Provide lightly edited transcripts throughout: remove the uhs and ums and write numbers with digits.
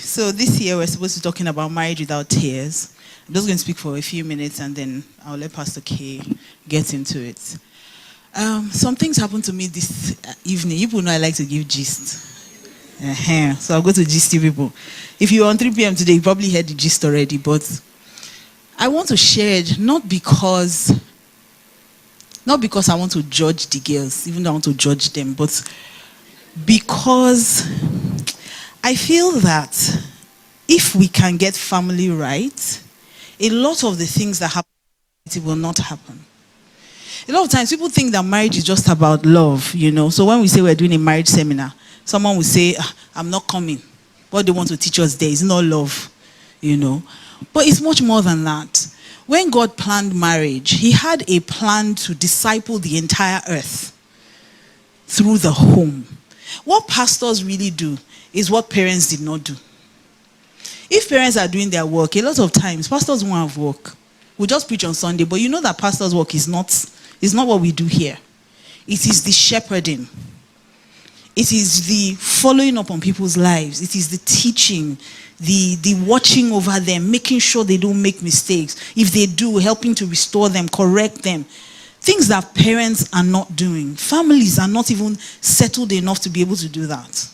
So this year we're supposed to be talking about marriage without tears. I'm just going to speak for a few minutes and then I'll let Pastor K get into it. Some things happened to me this evening. You people know I like to give gist. So I'll go to gist you people. If you're on 3 p.m. today, you probably heard the gist already, but I want to share it not because I want to judge the girls, even though I want to judge them, but because I feel that if we can get family right, a lot of the things that happen it will not happen. A lot of times people think that marriage is just about love, you know. So when we say we're doing a marriage seminar, someone will say, I'm not coming. What they want to teach us there is not love, you know. But it's much more than that. When God planned marriage, he had a plan to disciple the entire earth through the home. What pastors really do is what parents did not do. If parents are doing their work, a lot of times pastors won't have work. We just preach on Sunday, but you know that pastors' work is not what we do here. It is the shepherding. It is the following up on people's lives. It is the teaching, the watching over them, making sure they don't make mistakes. If they do, helping to restore them, correct them. Things that parents are not doing. Families are not even settled enough to be able to do that.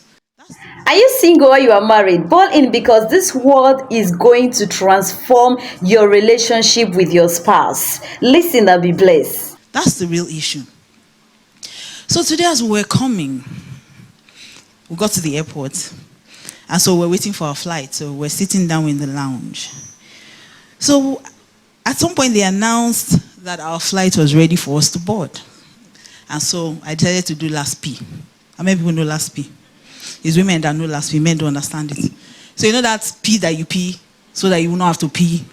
Are you single or you are married? Ball in, because this world is going to transform your relationship with your spouse. Listen and be blessed. That's the real issue. So today as we were coming, we got to the airport. And so we're waiting for our flight. So we're sitting down in the lounge. So at some point they announced that our flight was ready for us to board. And so I decided to do last P. How many people know last P? It's women that know last P. Men don't understand it. So you know that P that you pee so that you will not have to pee.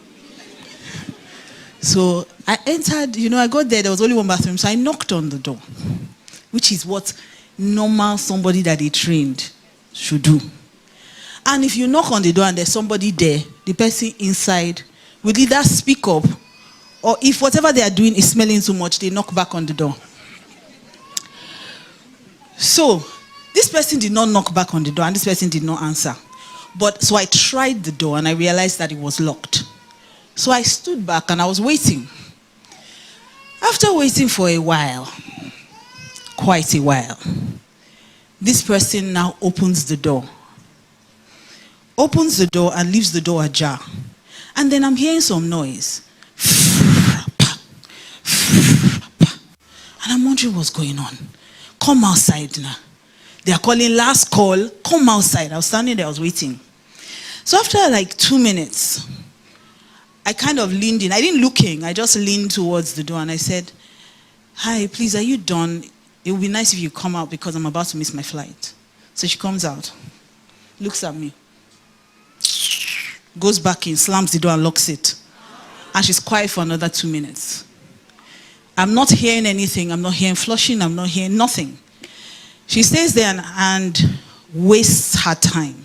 So I entered, I got there was only one bathroom. So I knocked on the door, which is what normal somebody that they trained should do. And if you knock on the door and there's somebody there, the person inside will either speak up, or if whatever they are doing is smelling too much, they knock back on the door. So this person did not knock back on the door and this person did not answer. So I tried the door and I realized that it was locked. So I stood back and I was waiting. After waiting for a while, quite a while, this person now opens the door. Opens the door and leaves the door ajar. And then I'm hearing some noise. And I'm wondering what's going on. Come outside now. They are calling last call. Come outside. I was standing there, I was waiting. So after like 2 minutes, I kind of leaned in. I didn't look in. I just leaned towards the door and I said, hi, please, are you done? It would be nice if you come out because I'm about to miss my flight. So she comes out, looks at me, goes back in, slams the door and locks it. And she's quiet for another 2 minutes. I'm not hearing anything. I'm not hearing flushing. I'm not hearing nothing. She stays there and wastes her time.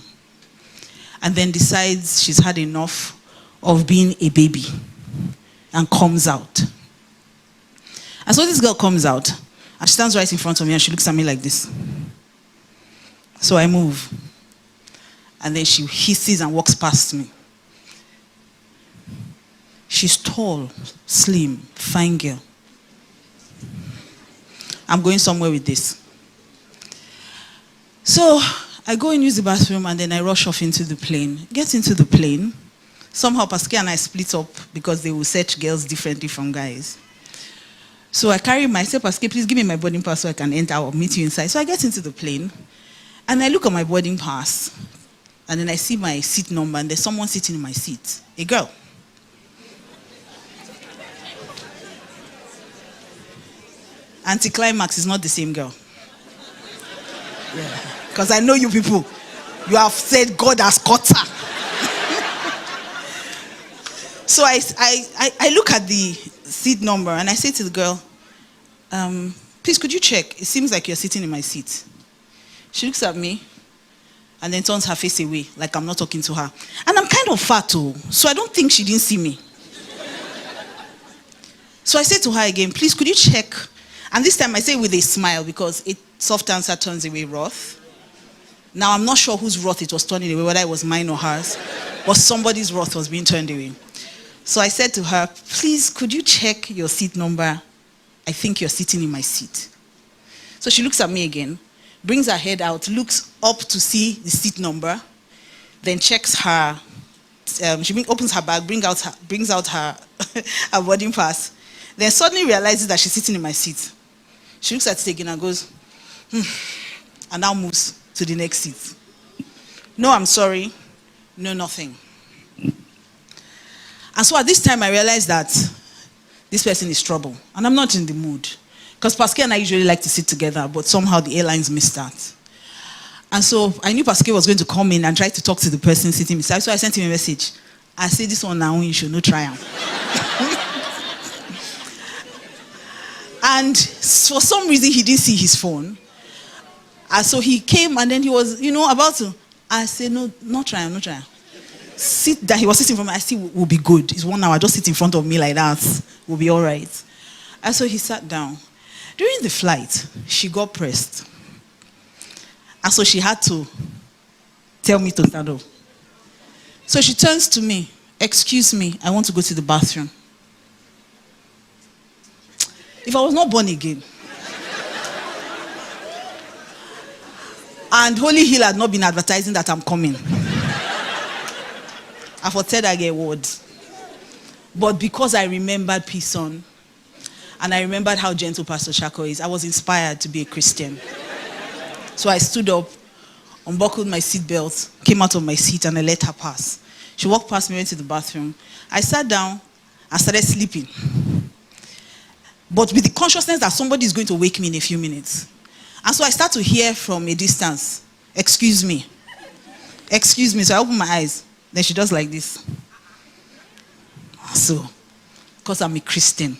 And then decides she's had enough of being a baby and comes out. And so this girl comes out and she stands right in front of me and she looks at me like this. So I move. And then she hisses and walks past me. She's tall, slim, fine girl. I'm going somewhere with this. So I go and use the bathroom and then I rush off into the plane. Get into the plane. Somehow Pascal and I split up because they will search girls differently from guys. So I carry I say, Pascal, please give me my boarding pass so I can enter. I'll meet you inside. So I get into the plane and I look at my boarding pass and then I see my seat number and there's someone sitting in my seat. A girl. Anticlimax is not the same girl. Yeah. Because I know you people. You have said God has caught her. So I look at the seat number and I say to the girl, please could you check? It seems like you're sitting in my seat. She looks at me and then turns her face away like I'm not talking to her. And I'm kind of fat too, so I don't think she didn't see me. So I say to her again, please could you check? And this time I say with a smile because a soft answer turns away wrath. Now, I'm not sure whose wrath it was turning away, whether it was mine or hers, but somebody's wrath was being turned away. So I said to her, please, could you check your seat number? I think you're sitting in my seat. So she looks at me again, brings her head out, looks up to see the seat number, then checks her, opens her bag, brings out her, her boarding pass, then suddenly realizes that she's sitting in my seat. She looks at it again and goes, and now moves to the next seat. No, I'm sorry. No, nothing. And so at this time, I realized that this person is trouble. And I'm not in the mood. Because Pascal and I usually like to sit together, but somehow the airlines missed that. And so I knew Pascal was going to come in and try to talk to the person sitting beside. So I sent him a message. I said, this one now, you should not try him. And for some reason, he didn't see his phone. And so he came and then he was, about to. I said, no, not try him, not try him. Sit that he was sitting from me. I said, will be good. It's 1 hour. Just sit in front of me like that. We'll be all right. And so he sat down. During the flight, she got pressed. And so she had to tell me to stand up. So she turns to me. Excuse me, I want to go to the bathroom. If I was not born again, and Holy Hill had not been advertising that I'm coming, I thought I get words. But because I remembered Pison, and I remembered how gentle Pastor Shako is, I was inspired to be a Christian. So I stood up, unbuckled my seatbelt, came out of my seat, and I let her pass. She walked past me, went to the bathroom. I sat down and started sleeping. But with the consciousness that somebody is going to wake me in a few minutes. And so I start to hear from a distance, excuse me. Excuse me. So I open my eyes. Then she does like this. So, because I'm a Christian,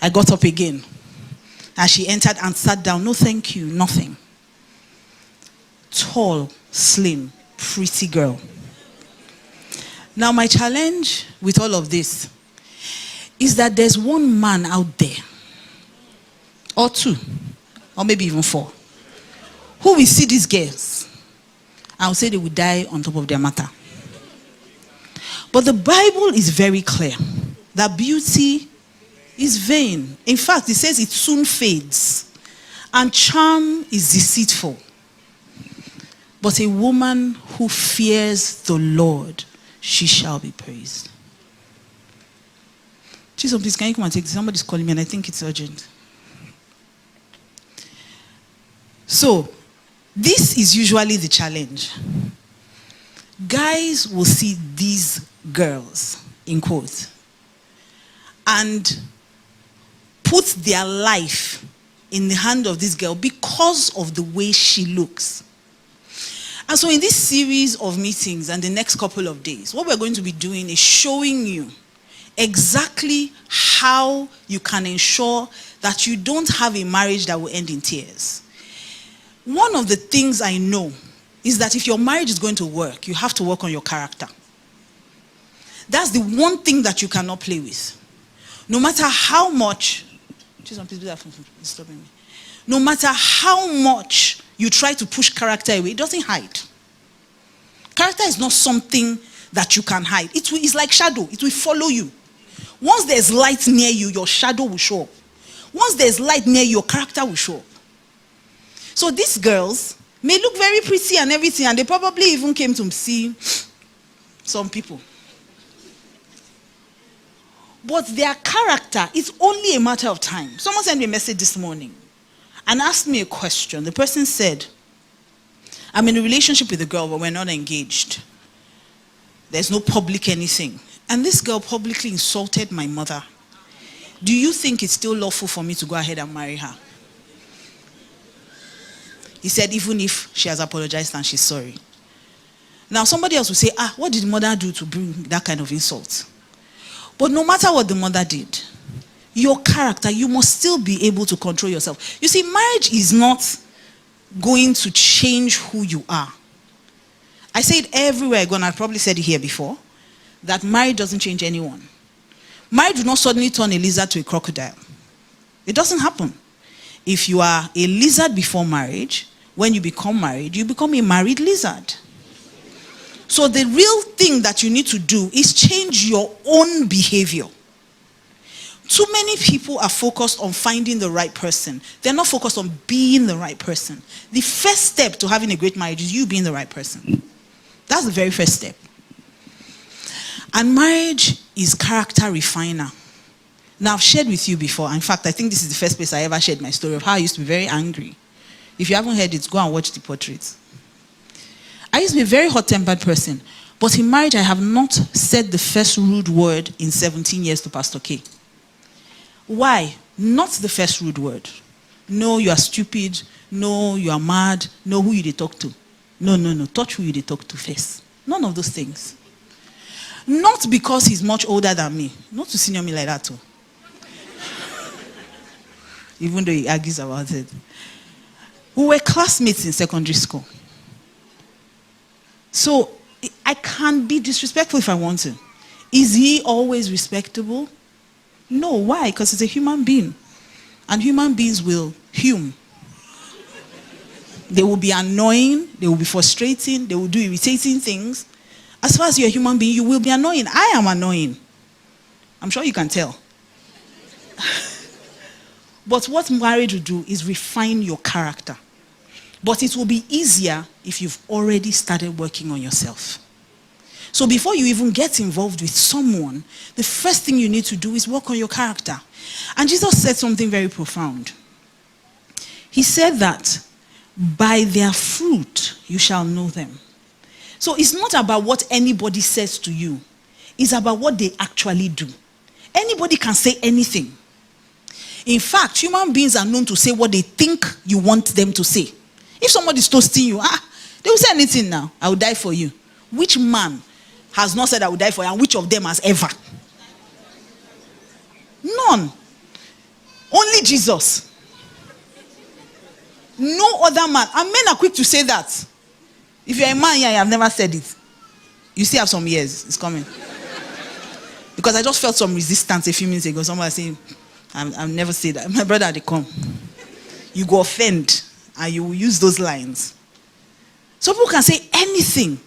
I got up again. And she entered and sat down. No, thank you. Nothing. Tall, slim, pretty girl. Now, my challenge with all of this is that there's one man out there, or two, or maybe even four, who will see these girls and will say they will die on top of their matter. But the Bible is very clear that beauty is vain. In fact, it says it soon fades, and charm is deceitful. But a woman who fears the Lord, she shall be praised. Jesus, please, can you come and take this? Somebody's calling me and I think it's urgent. So, this is usually the challenge. Guys will see these girls, in quotes, and put their life in the hand of this girl because of the way she looks. And so in this series of meetings and the next couple of days, what we're going to be doing is showing you exactly how you can ensure that you don't have a marriage that will end in tears. One of the things I know is that if your marriage is going to work, you have to work on your character. That's the one thing that you cannot play with. No matter how much, please do that for disturbing me. No matter how much you try to push character away, it doesn't hide. Character is not something that you can hide. It's like shadow. It will follow you. Once there's light near you, your shadow will show up. Once there's light near you, your character will show up. So these girls may look very pretty and everything, and they probably even came to see some people. But their character is only a matter of time. Someone sent me a message this morning and asked me a question. The person said, I'm in a relationship with a girl, but we're not engaged. There's no public anything. And this girl publicly insulted my mother. Do you think it's still lawful for me to go ahead and marry her? He said, even if she has apologized and she's sorry. Now, somebody else will say, what did the mother do to bring that kind of insult? But no matter what the mother did, your character, you must still be able to control yourself. You see, marriage is not going to change who you are. I say it everywhere I go, and I've probably said it here before, that marriage doesn't change anyone. Marriage will not suddenly turn a lizard to a crocodile. It doesn't happen. If you are a lizard before marriage, when you become married, you become a married lizard. So the real thing that you need to do is change your own behavior. Too many people are focused on finding the right person. They're not focused on being the right person. The first step to having a great marriage is you being the right person. That's the very first step. And marriage is character refiner. Now, I've shared with you before. In fact, I think this is the first place I ever shared my story of how I used to be very angry. If you haven't heard it, go and watch the portraits. I used to be a very hot-tempered person. But in marriage, I have not said the first rude word in 17 years to Pastor K. Why? Not the first rude word. No, you are stupid. No, you are mad. No, who you they talk to. No. Touch who you they talk to first. None of those things. Not because he's much older than me. Not to senior me like that too. Even though he argues about it. We were classmates in secondary school. So I can be disrespectful if I want to. Is he always respectable? No. Why? Because he's a human being. And human beings will hume. They will be annoying. They will be frustrating. They will do irritating things. As far as you're a human being, you will be annoying. I am annoying. I'm sure you can tell. But what marriage will do is refine your character. But it will be easier if you've already started working on yourself. So before you even get involved with someone, the first thing you need to do is work on your character. And Jesus said something very profound. He said that by their fruit you shall know them. So it's not about what anybody says to you. It's about what they actually do. Anybody can say anything. In fact, human beings are known to say what they think you want them to say. If somebody's toasting you, they will say anything now. I will die for you. Which man has not said I will die for you, and which of them has ever? None. Only Jesus. No other man. And men are quick to say that. If you're a man here, you have never said it. You still have some years. It's coming. Because I just felt some resistance a few minutes ago. Somebody saying, I've never said that. My brother, they come. You go offend, and you will use those lines. So people can say anything,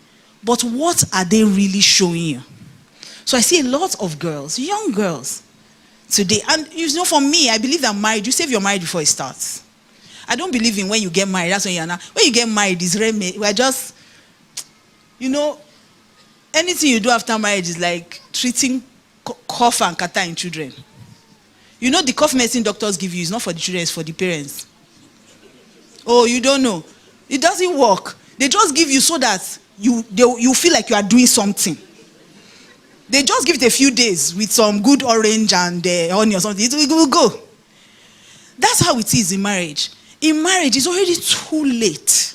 but what are they really showing you? So I see a lot of girls, young girls, today. And you know, for me, I believe that marriage, you save your marriage before it starts. I don't believe in when you get married, that's when you're not. When you get married, it's really, we're just, anything you do after marriage is like treating cough and catarrh in children. You know the cough medicine doctors give you is not for the children, it's for the parents. Oh, you don't know. It doesn't work. They just give you so that you feel like you are doing something. They just give it a few days with some good orange and honey or something. It will go. That's how it is in marriage. In marriage, it's already too late.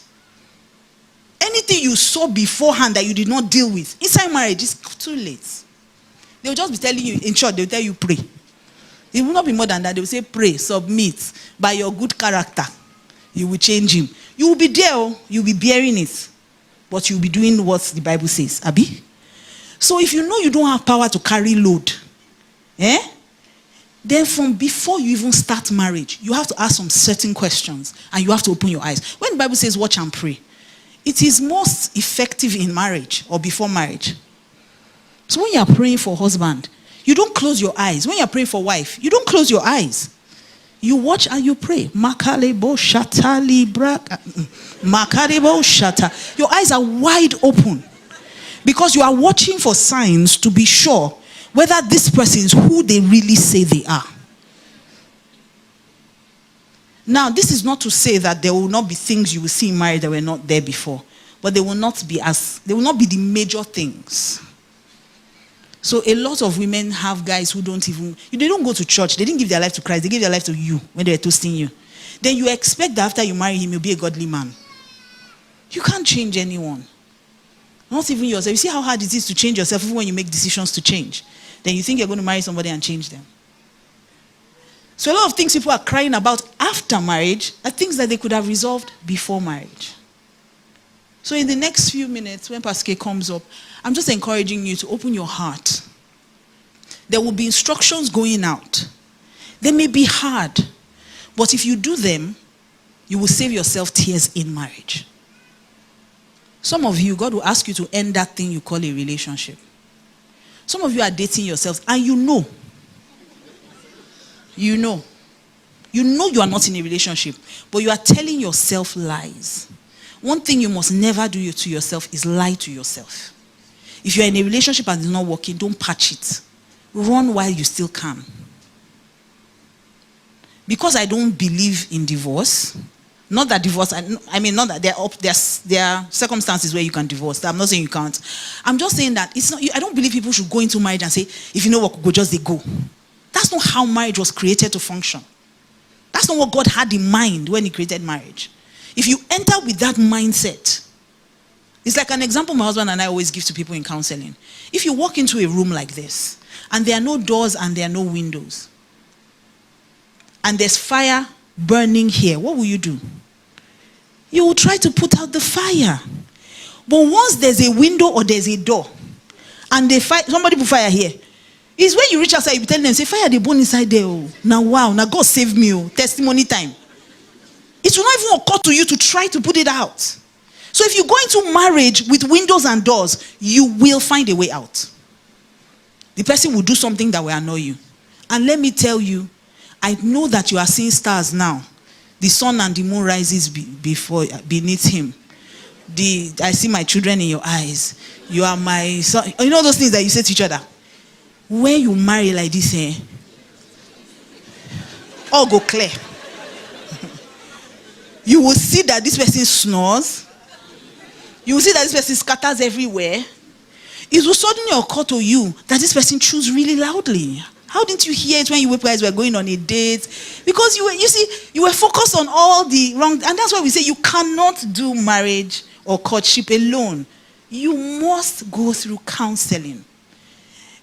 Anything you saw beforehand that you did not deal with, inside marriage, it's too late. They'll just be telling you, in short, they'll tell you pray. It will not be more than that. They will say pray, submit. By your good character, you will change him. You will be there, you'll be bearing it. But you'll be doing what the Bible says. Abi? So if you know you don't have power to carry load, then from before you even start marriage, you have to ask some certain questions and you have to open your eyes. When the Bible says watch and pray, it is most effective in marriage or before marriage. So when you are praying for husband, you don't close your eyes. When you are praying for wife, you don't close your eyes. You watch and you pray. Makalebo shata libra. Makalebo shata. Your eyes are wide open. Because you are watching for signs to be sure whether this person is who they really say they are. Now, this is not to say that there will not be things you will see in marriage that were not there before. But they will not be the major things. So a lot of women have guys who they don't go to church. They didn't give their life to Christ. They gave their life to you when they were toasting you. Then you expect that after you marry him, you'll be a godly man. You can't change anyone. Not even yourself. You see how hard it is to change yourself even when you make decisions to change. Then you think you're going to marry somebody and change them. So a lot of things people are crying about after marriage are things that they could have resolved before marriage. So in the next few minutes, when Pastor K comes up, I'm just encouraging you to open your heart. There will be instructions going out. They may be hard, but if you do them, You will save yourself tears in marriage. Some of you, God will ask you to end that thing you call a relationship. Some of you are dating yourselves and you know you are not in a relationship, but you are telling yourself lies. One thing you must never do to yourself is lie to yourself. If you're in a relationship and it's not working, don't patch it. Run while you still can. Because I don't believe in divorce, not that divorce, I mean, not that there are circumstances where you can divorce. I'm not saying you can't. I'm just saying that it's not. I don't believe people should go into marriage and say, if you know what, go, just they go. That's not how marriage was created to function. That's not what God had in mind when he created marriage. If you enter with that mindset, it's like an example my husband and I always give to people in counseling. If you walk into a room like this, and there are no doors and there are no windows, and there's fire burning here, what will you do? You will try to put out the fire. But once there's a window or there's a door, and somebody put fire here, it's when you reach outside, you be telling them, say, fire, they burn inside there. Oh. Now, wow, now God save me. Oh. Testimony time. It will not even occur to you to try to put it out. So if you go into marriage with windows and doors, you will find a way out. The person will do something that will annoy you. And let me tell you, I know that you are seeing stars now. The sun and the moon rises beneath him. I see my children in your eyes. You are my son. You know those things that you say to each other? When you marry like this, all go clear. You will see that this person snores. You will see that this person scatters everywhere. It will suddenly occur to you that this person chews really loudly. How didn't you hear it when you guys were going on a date? Because you were focused on all the wrong, and that's why we say you cannot do marriage or courtship alone. You must go through counseling.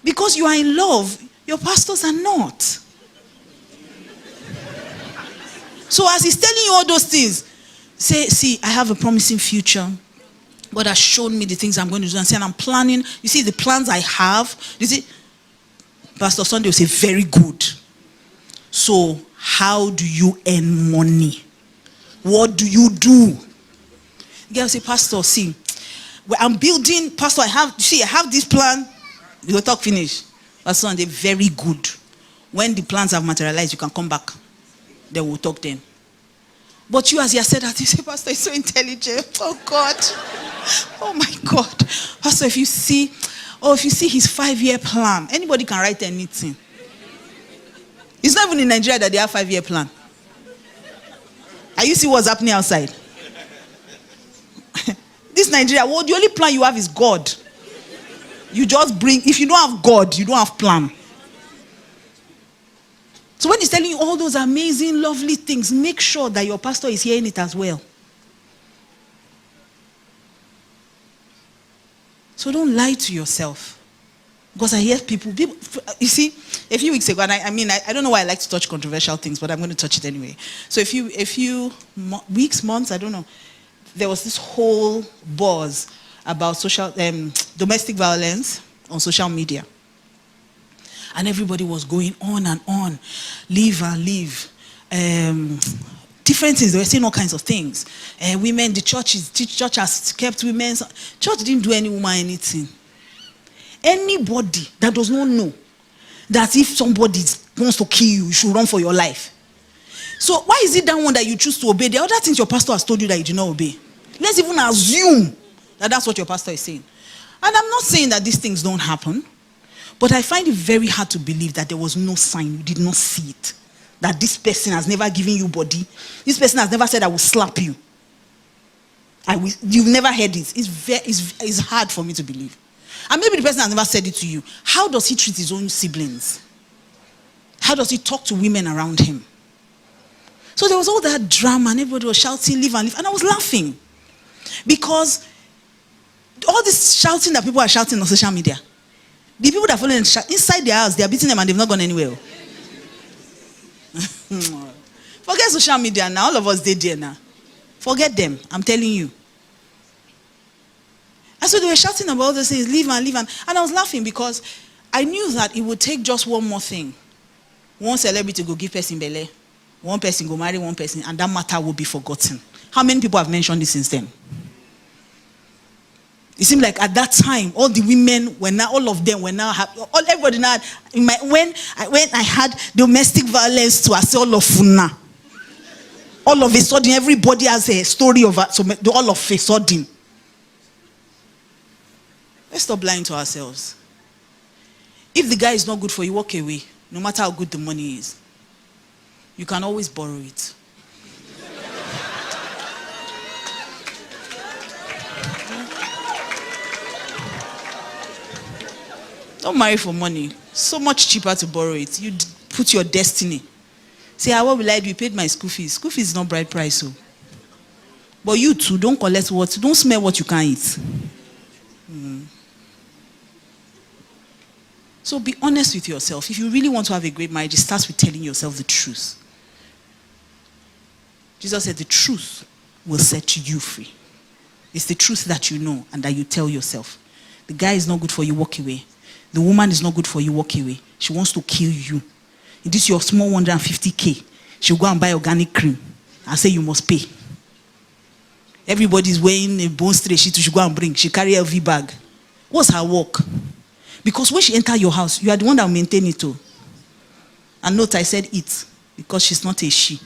Because you are in love, your pastors are not. So as he's telling you all those things, say, see, I have a promising future. God has shown me the things I'm going to do. And say, and I'm planning. You see, the plans I have. You see, Pastor Sunday will say, very good. So how do you earn money? What do you do? The guy will say, Pastor, see, I'm building. Pastor, I have this plan. You will talk finish. Pastor Sunday, very good. When the plans have materialized, you can come back. Then we'll talk then. But you, as you said that, you say, Pastor, he's so intelligent. Oh God. Oh my God. Pastor, if you see his 5-year plan, anybody can write anything. It's not even in Nigeria that they have 5-year plan. Are you see what's happening outside? This Nigeria, well, the only plan you have is God. You just if you don't have God, you don't have plan. So when he's telling you all those amazing, lovely things, make sure that your pastor is hearing it as well. So don't lie to yourself. Because I hear people, you see, a few weeks ago, and I don't know why I like to touch controversial things, but I'm going to touch it anyway. So a few weeks, months, I don't know, there was this whole buzz about domestic violence on social media. And everybody was going on and on. Live and live. Different things. They were saying all kinds of things. Women, the church has kept women. Church didn't do any woman anything. Anybody that does not know that if somebody wants to kill you, you should run for your life. So why is it that one that you choose to obey? The other things your pastor has told you that you do not obey. Let's even assume that that's what your pastor is saying. And I'm not saying that these things don't happen. But I find it very hard to believe that there was no sign. You did not see it. That this person has never given you body. This person has never said, I will slap you. You've never heard it. It's hard for me to believe. And maybe the person has never said it to you. How does he treat his own siblings? How does he talk to women around him? So there was all that drama and everybody was shouting, live and live. And I was laughing. Because all this shouting that people are shouting on social media, the people that follow them inside their house, they are beating them and they've not gone anywhere. Forget social media now. All of us did there now. Forget them. I'm telling you. And so they were shouting about all those things, live and live. And I was laughing because I knew that it would take just one more thing. One celebrity go give person belly. One person go marry one person, and that matter will be forgotten. How many people have mentioned this since then? It seemed like at that time, all the women were now, all of them were now happy. Everybody now, when I had domestic violence to us, all of Funa. All of a sudden, everybody has a story of so all of a sudden. Let's stop lying to ourselves. If the guy is not good for you, walk away. No matter how good the money is. You can always borrow it. Don't marry for money. So much cheaper to borrow it. You put your destiny. Say, what will I do? You paid my school fees. School fees is not bride price. So. But you too, don't collect what, don't smell what you can't eat. So be honest with yourself. If you really want to have a great marriage, it starts with telling yourself the truth. Jesus said the truth will set you free. It's the truth that you know and that you tell yourself. The guy is not good for you, walk away. The woman is not good for you, walk away. She wants to kill you. This is your small 150K. She'll go and buy organic cream and say you must pay. Everybody's wearing a bone straight. She should go and bring. She carry a LV bag. What's her work? Because when she enter your house, you are the one that will maintain it too. And note I said it because she's not a she.